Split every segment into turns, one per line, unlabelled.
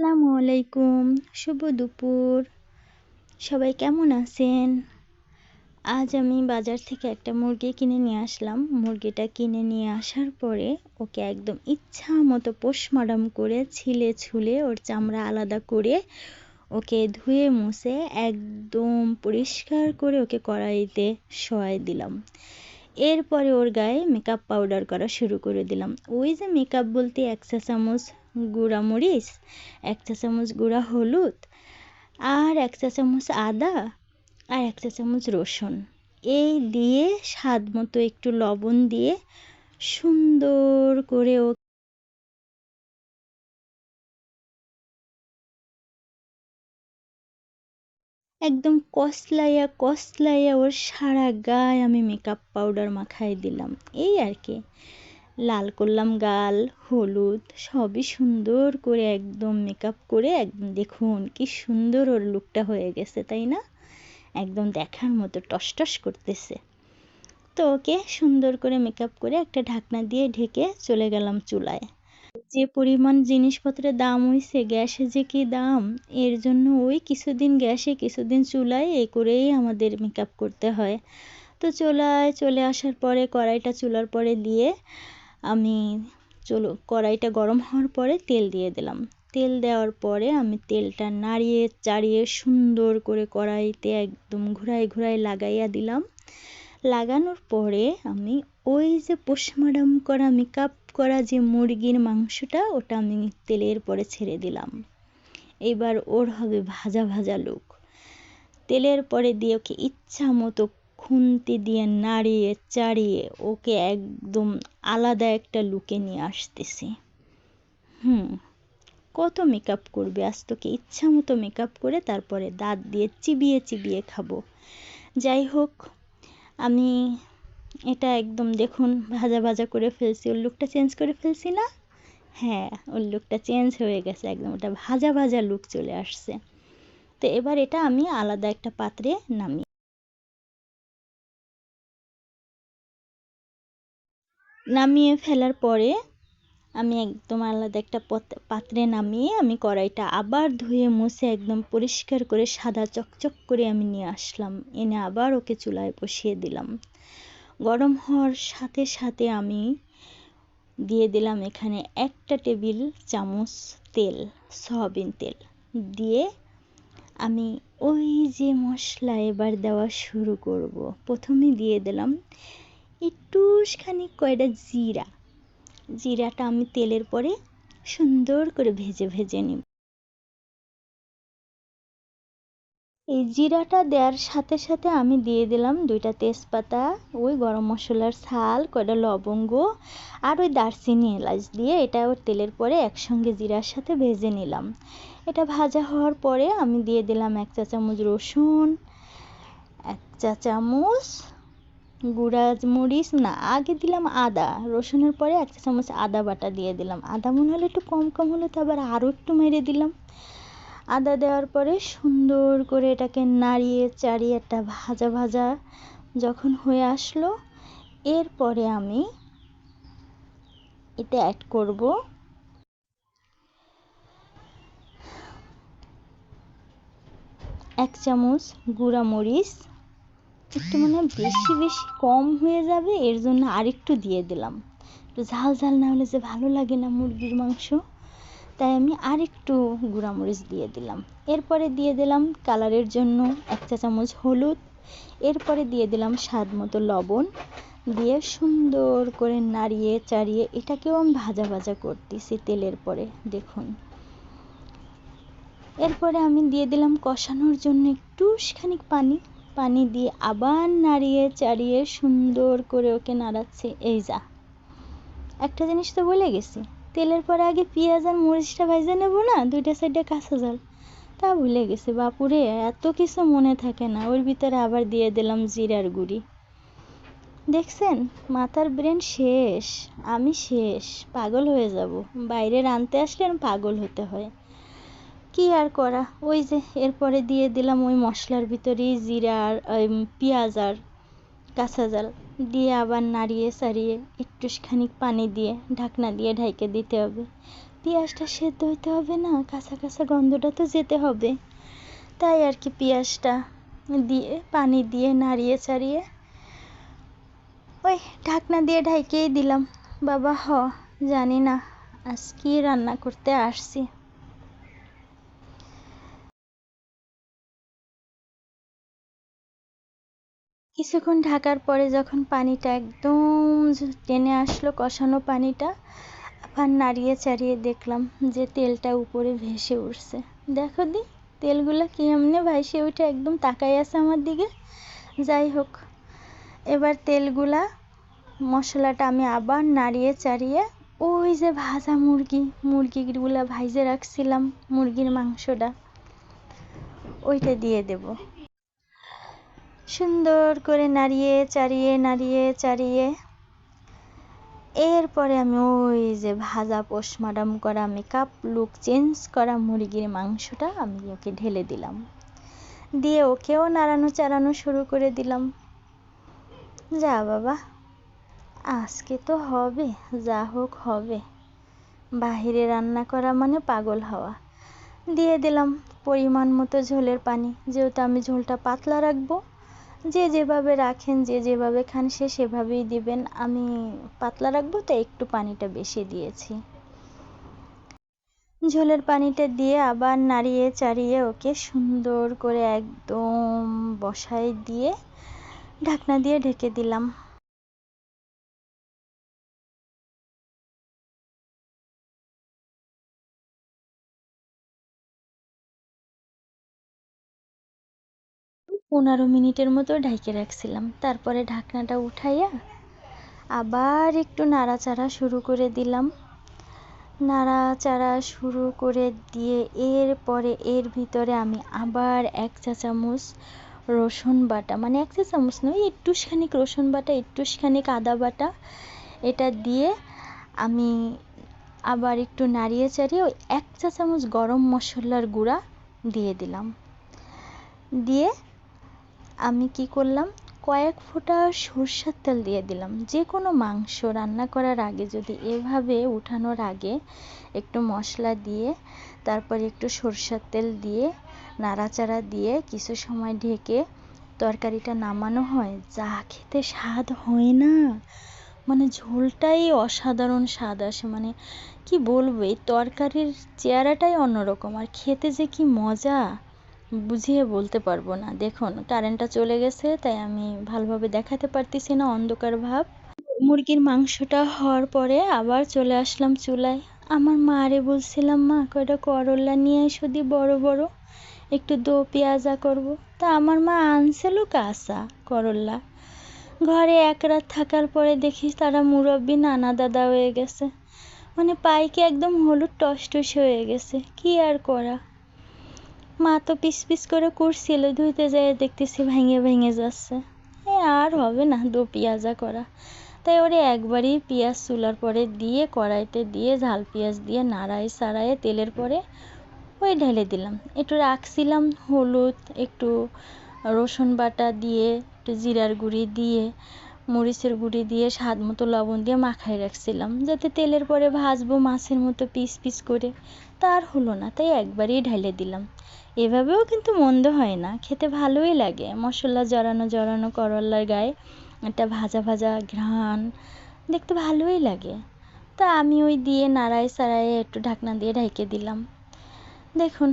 আসসালামু আলাইকুম, শুভ দুপুর। সবাই কেমন আছেন? আজ আমি বাজার থেকে একটা মুরগি কিনে নিয়ে আসলাম। মুরগিটা কিনে নিয়ে আসার পরে ওকে একদম ইচ্ছা মতো পোস্টমর্টম করে ছিলে ছুলে ওর চামড়া আলাদা করে ওকে ধুয়ে মুছে একদম পরিষ্কার করে ওকে কড়াইতে শোয়াই দিলাম। এরপরে ওর গায়ে মেকআপ পাউডার করা শুরু করে দিলাম। ওই যে মেকআপ বলতে 1 চা চামচ গুঁড়া মরিচ, 1 চা চামচ গুঁড়া হলুদ, আর 1 চা চামচ আদা, আর 1 চা চামচ রসুন, এই দিয়ে স্বাদ মতো একটু লবণ দিয়ে সুন্দর করে ও একদম কসলাইয়া কসলাইয়া ওর সারা গায়ে আমি মেকআপ পাউডার মাখাই দিলাম। এই আর কি, লাল করলাম গাল, হলুদ সবই সুন্দর করে একদম মেকআপ করে একদম দেখুন কি সুন্দর ওর লুকটা হয়ে গেছে, তাই না? একদম দেখার মতো টসটস করতেছে। তো ওকে সুন্দর করে মেকআপ করে একটা ঢাকনা দিয়ে ঢেকে চলে গেলাম চুলায়। যে পরিমাণ জিনিসপত্রের দাম হইছে, গ্যাসে যে কি দাম, এর জন্য ওই কিছুদিন গ্যাসে কিছুদিন চুলায় এই করেই আমাদের মেকআপ করতে হয়। তো চুলায় চলে আসার পরে কড়াইটা চুলার পরে দিয়ে আমি কড়াইটা গরম হওয়ার পরে তেল দিয়ে দিলাম। তেল দেওয়ার পরে আমি তেলটা নাড়িয়ে চাড়িয়ে সুন্দর করে কড়াইতে একদম ঘুরাই ঘুরাই লাগাইয়া দিলাম। লাগানোর পরে আমি ওই যে পোস্টমর্টম করা মেকআপ করা যে মুরগির মাংসটা ওটা আমি তেলের পরে ছেড়ে দিলাম। এবার ওর হবে ভাজা ভাজা লুক। তেলের পরে দিয়ে ওকে ইচ্ছা মতো খুন্তি দিয়ে নাড়িয়ে চাড়িয়ে ওকে একদম আলাদা একটা লুকে নিয়ে আসতেছি। কত মেকআপ করবে, আজ তোকে ইচ্ছা মতো মেকআপ করে তারপরে দাঁত দিয়ে চিবিয়ে চিবিয়ে খাবো। যাই হোক, আমি এটা একদম দেখুন ভাজা ভাজা করে ফেলছি। ওর লুকটা চেঞ্জ করে ফেলছি না? হ্যাঁ, ওর লুকটা চেঞ্জ হয়ে গেছে, একদম ওটা ভাজা ভাজা লুক চলে আসছে। তো এবার এটা আমি আলাদা একটা পাত্রে নামিয়ে ফেলার পরে আমি একদম আলাদা একটা পাত্রে নামিয়ে আমি কড়াইটা আবার ধুয়ে মুছে একদম পরিষ্কার করে সাদা চকচক করে আমি নিয়ে আসলাম। এনে আবার ওকে চুলায় বসিয়ে দিলাম। গরম হওয়ার সাথে সাথে আমি দিয়ে দিলাম এখানে 1 টেবিল চামচ তেল, সয়াবিন তেল দিয়ে আমি ওই যে মশলা এবার দেওয়া শুরু করব। প্রথমে দিয়ে দিলাম একটুখানি কয়টা জিরাটা আমি তেলের পরে সুন্দর করে ভেজে ভেজে নিব। এই জিরাটা দেওয়ার সাথে সাথে আমি দিয়ে দিলাম 2টা তেজপাতা, ওই গরম মশলার ছাল, কয়টা লবঙ্গ আর ওই দারচিনি এলাচ দিয়ে এটা ওর তেলের পরে একসঙ্গে জিরার সাথে ভেজে নিলাম। এটা ভাজা হওয়ার পরে আমি দিয়ে দিলাম 1 চা চামচ রসুন, 1 চা চামচ গুঁড়া মরিচ না, আগে দিলাম আদা, রসুনের পরে 1 চা চামচ আদা বাটা দিয়ে দিলাম। আদা মনে হলো একটু কম কম হলো, তো আবার আরও একটু মেরে দিলাম। আদা দেওয়ার পরে সুন্দর করে এটাকে নাড়িয়ে চাড়িয়ে একটা ভাজা ভাজা যখন হয়ে আসলো, এরপরে আমি এতে অ্যাড করব 1 চামচ গুঁড়া মরিচ। একটু মনে হয় বেশি বেশি কম হয়ে যাবে, এর জন্য আরেকটু দিয়ে দিলাম। একটু ঝাল ঝাল না হলে যে ভালো লাগে না মুরগির মাংস, তাই আমি আরেকটু গুঁড়া মরিচ দিয়ে দিলাম। এরপরে দিয়ে দিলাম কালারের জন্য 1 চা চামচ হলুদ। এরপরে দিয়ে দিলাম স্বাদ মতো লবণ দিয়ে সুন্দর করে নাড়িয়ে চাড়িয়ে এটাকেও আমি ভাজা ভাজা করতেছি তেলের পরে, দেখুন। এরপরে আমি দিয়ে দিলাম কষানোর জন্য একটুখানি পানি দিয়ে আবার নাড়িয়ে চাড়িয়ে সুন্দর করে ওকে নাড়াচ্ছে। এই যা, একটা জিনিস তো বলে গেছি, তেলের পরে আগে পেঁয়াজ আর মরিচটা ভেজে নেব না, 2টা সাইডে কাঁচা ঝাল, তা ভুলে গেছি। বাপুরে, এত কিছু মনে থাকে না। ওর ভিতরে আবার দিয়ে দিলাম জিরার গুঁড়ি। দেখছেন, মাথার ব্রেন শেষ, আমি শেষ, পাগল হয়ে যাব। বাইরে রাঁধতে আসলে পাগল হতে হয়, কি আর করা। ওই যে এরপরে দিয়ে দিলাম ওই মশলার ভিতরেই জিরা আর পেঁয়াজ আর কাঁচা ঝাল দিয়ে আবার নাড়িয়ে চাড়িয়ে একটুখানি পানি দিয়ে ঢাকনা দিয়ে ঢেকে দিতে হবে। পেঁয়াজটা সেদ্ধ হইতে হবে না, কাঁচা কাঁচা গন্ধটা তো যেতে হবে, তাই আর কি পেঁয়াজটা দিয়ে পানি দিয়ে নাড়িয়ে চাড়িয়ে ওই ঢাকনা দিয়ে ঢাইকেই দিলাম। বাবা জানি না আজ কি রান্না করতে আসছি। কিছুক্ষণ ঢাকার পরে যখন পানিটা একদম টেনে আসলো, কষানো পানিটা, আবার নাড়িয়ে চাড়িয়ে দেখলাম যে তেলটা উপরে ভেসে উঠছে। দেখো দি তেলগুলো কেমনে ভাসে উঠে একদম তাকাই আছে আমার দিকে। যাই হোক, এবার তেলগুলা মশলাটা আমি আবার নাড়িয়ে চাড়িয়ে ওই যে ভাজা মুরগিগুলা ভাইজে রাখছিলাম, মুরগির মাংসটা ওইটা দিয়ে দেব। সুন্দর করে নাড়িয়ে চাড়িয়ে এরপরে আমি ওই যে ভাজা পোস্টমর্টম করা মেকআপ লুক চেঞ্জ করা মুরগির মাংসটা আমি ওকে ঢেলে দিলাম, দিয়ে ওকেও নাড়ানো চাড়ানো শুরু করে দিলাম। যা বাবা, আজকে তো হবে, যা হোক হবে, বাহিরে রান্না করা মানে পাগল হওয়া। দিয়ে দিলাম পরিমাণ মতো ঝোলের পানি, যেহেতু আমি ঝোলটা পাতলা রাখবো। যে যেভাবে রাখেন, যে যেভাবে খান সে সেভাবেই দিবেন, আমি পাতলা রাখবো তো একটু পানিটা বেশি দিয়েছি। ঝোলের পানিটা দিয়ে আবার নাড়িয়ে চাড়িয়ে ওকে সুন্দর করে একদম বসায় দিয়ে ঢাকনা দিয়ে ঢেকে দিলাম। পনেরো মিনিটের মতো ঢেকে রাখছিলাম, তারপরে ঢাকনাটা উঠাইয়া আবার একটু নাড়াচাড়া শুরু করে দিলাম। নাড়াচাড়া শুরু করে দিয়ে এরপরে এর ভিতরে আমি আবার 1 চা চামচ রসুন বাটা, মানে 1 চা চামচ নয়, একটুখানিক রসুন বাটা, একটুখানিক আদা বাটা, এটা দিয়ে আমি আবার একটু নাড়িয়ে চাড়িয়ে ওই 1 চা চামচ গরম মশলার গুঁড়া দিয়ে দিলাম। দিয়ে আমি কি করলাম, কয়েক ফোঁটা সরষের তেল দিয়ে দিলাম। যে কোনো মাংস রান্না করার আগে যদি এভাবে উঠানোর আগে একটু মশলা দিয়ে তারপরে একটু সরষের তেল দিয়ে নাড়াচাড়া দিয়ে কিছু সময় ঢেকে তরকারিটা নামানো হয়, যা খেতে স্বাদ হয় না, মানে ঝোলটাই অসাধারণ স্বাদ আসে। মানে কি বলবো, এই তরকারির চেহারাটাই অন্যরকম, আর খেতে যে কি মজা বুঝিয়ে বলতে পারবো না। দেখুন কারেন্টটা চলে গেছে, তাই আমি ভালোভাবে দেখাতে পারতেছি না, অন্ধকার ভাব। মুরগির মাংসটা হওয়ার পরে আবার চলে আসলাম চুলায়। আমার মারে বলছিলাম, মা কয়টা করলা নিয়ে এসো দি বড় বড়, একটু দো পেঁয়াজা করব। তা আমার মা আনছিল কাঁচা করলা, ঘরে এক রাত থাকার পরে দেখি তারা মুরব্বি নানা দাদা হয়ে গেছে, মানে পাইকে একদম হলুদ টসটস হয়ে গেছে। কি আর করা, মা তো পিস পিস করে করছিল, ধুইতে যেয়ে দেখতেছি ভেঙে ভেঙে যাচ্ছে। আর হবে না দো পেঁয়াজা করা, তাই ওরে একবারই পেঁয়াজ চুলার পরে দিয়ে কড়াইতে দিয়ে ঝাল পেঁয়াজ দিয়ে নাড়াই সাড়াইয়ে তেলের পরে ওই ঢেলে দিলাম। একটু রাখছিলাম হলুদ, একটু রসুন বাটা দিয়ে, একটু জিরার গুঁড়ি দিয়ে, মরিচের গুঁড়ি দিয়ে, স্বাদ মতো লবণ দিয়ে মাখাই রাখছিলাম, যাতে তেলের পরে ভাজবো মাছের মতো পিস পিস করে। তার হলো না, তাই একবারই ঢেলে দিলাম। এভাবেও কিন্তু মন্দ হয় না, খেতে ভালোই লাগে। মশলা জড়ানো জড়ানো করলার গায়ে একটা ভাজা ভাজা ঘ্রাণ, দেখতে ভালোই লাগে। তা আমি ওই দিয়ে নাড়াই সাড়াইয়ে একটু ঢাকনা দিয়ে ঢেকে দিলাম। দেখুন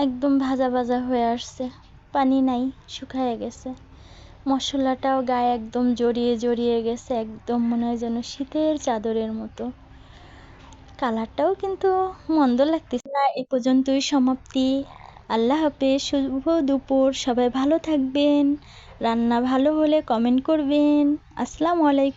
একদম ভাজা ভাজা হয়ে আসছে, পানি নাই, শুকায় গেছে, মশলাটাও গায়ে একদম জড়িয়ে জড়িয়ে গেছে, একদম মনে হয় যেন শীতের চাদরের মতো। কালারটাও কিন্তু মন্দ লাগতেছে না। এ পর্যন্তই সমাপ্তি। আল্লাহ হাফেজ, শুভ দুপুর, সবাই ভালো থাকবেন। রান্না ভালো হলে কমেন্ট করবেন। আসসালামু আলাইকুম।